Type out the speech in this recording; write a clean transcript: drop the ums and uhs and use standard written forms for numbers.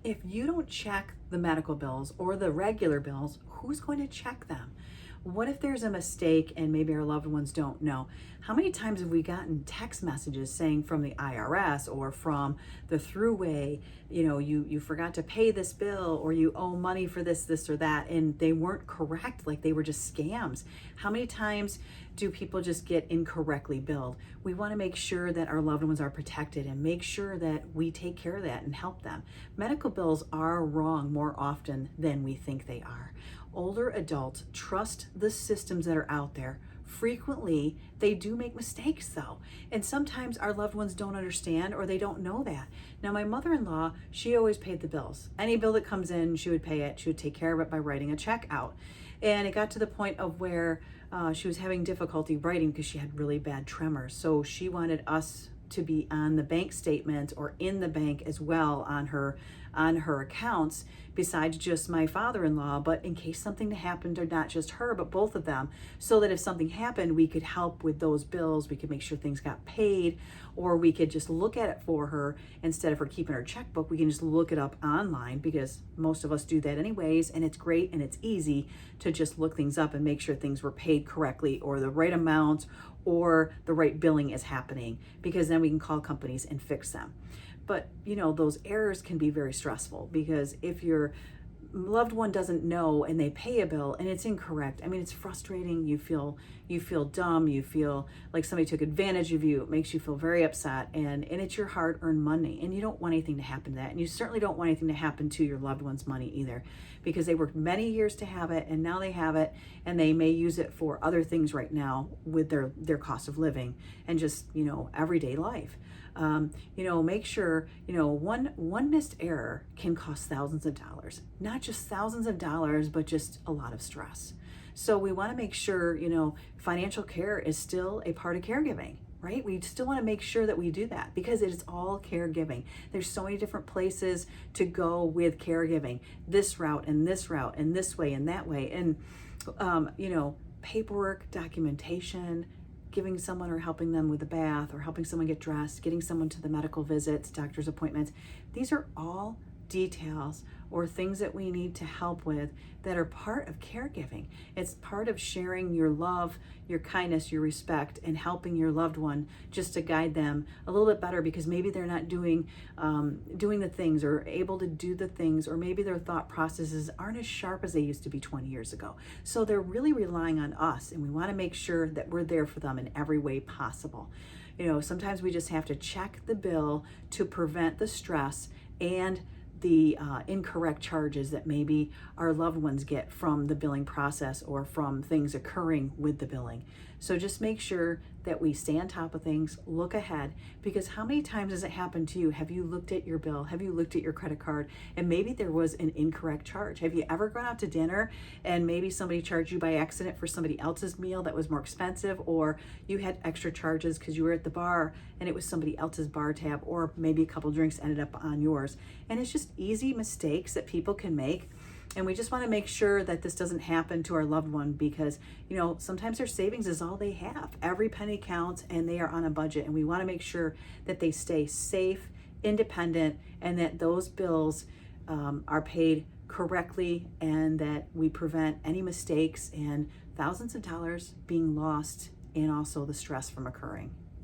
if you don't check the medical bills or the regular bills, who's going to check them? What if there's a mistake and maybe our loved ones don't know? How many times have we gotten text messages saying from the IRS or from the throughway, you forgot to pay this bill, or you owe money for this or that, and they weren't correct, like they were just scams? How many times do people just get incorrectly billed? We want to make sure that our loved ones are protected and make sure that we take care of that and help them. Medical bills are wrong more often than we think they are. Older adults trust the systems that are out there. Frequently, they do make mistakes though. And sometimes our loved ones don't understand or they don't know that. Now, my mother-in-law, she always paid the bills. Any bill that comes in, she would pay it. She would take care of it by writing a check out. And it got to the point of where she was having difficulty writing because she had really bad tremors. So she wanted us to be on the bank statement or in the bank as well on her accounts, besides just my father-in-law, but in case something happened, or not just her, but both of them, so that if something happened, we could help with those bills, we could make sure things got paid, or we could just look at it for her. Instead of her keeping her checkbook, we can just look it up online, because most of us do that anyways, and it's great and it's easy to just look things up and make sure things were paid correctly, or the right amount, or the right billing is happening, because then we can call companies and fix them. But those errors can be very stressful, because if your loved one doesn't know and they pay a bill and it's incorrect, I mean, it's frustrating. You feel dumb. You feel like somebody took advantage of you. It makes you feel very upset, and it's your hard-earned money, and you don't want anything to happen to that. And you certainly don't want anything to happen to your loved one's money either, because they worked many years to have it, and now they have it, and they may use it for other things right now with their cost of living and just everyday life. Make sure, one missed error can cost thousands of dollars, not just thousands of dollars, but just a lot of stress. So we want to make sure, financial care is still a part of caregiving, right? We still want to make sure that we do that, because it is all caregiving. There's so many different places to go with caregiving, this route and this route and this way and that way. And, paperwork, documentation, giving someone or helping them with a bath, or helping someone get dressed, getting someone to the medical visits, doctor's appointments. These are all details or things that we need to help with that are part of caregiving. It's part of sharing your love, your kindness, your respect, and helping your loved one, just to guide them a little bit better, because maybe they're not doing the things, or able to do the things, or maybe their thought processes aren't as sharp as they used to be 20 years ago. So they're really relying on us, and we want to make sure that we're there for them in every way possible. Sometimes we just have to check the bill to prevent the stress and the incorrect charges that maybe our loved ones get from the billing process or from things occurring with the billing. So just make sure that we stay on top of things, look ahead, because how many times has it happened to you? Have you looked at your bill? Have you looked at your credit card and maybe there was an incorrect charge? Have you ever gone out to dinner and maybe somebody charged you by accident for somebody else's meal that was more expensive, or you had extra charges because you were at the bar and it was somebody else's bar tab, or maybe a couple drinks ended up on yours? And it's just easy mistakes that people can make. And we just want to make sure that this doesn't happen to our loved one, because, sometimes their savings is all they have. Every penny counts, and they are on a budget. And we want to make sure that they stay safe, independent, and that those bills are paid correctly, and that we prevent any mistakes and thousands of dollars being lost, and also the stress from occurring.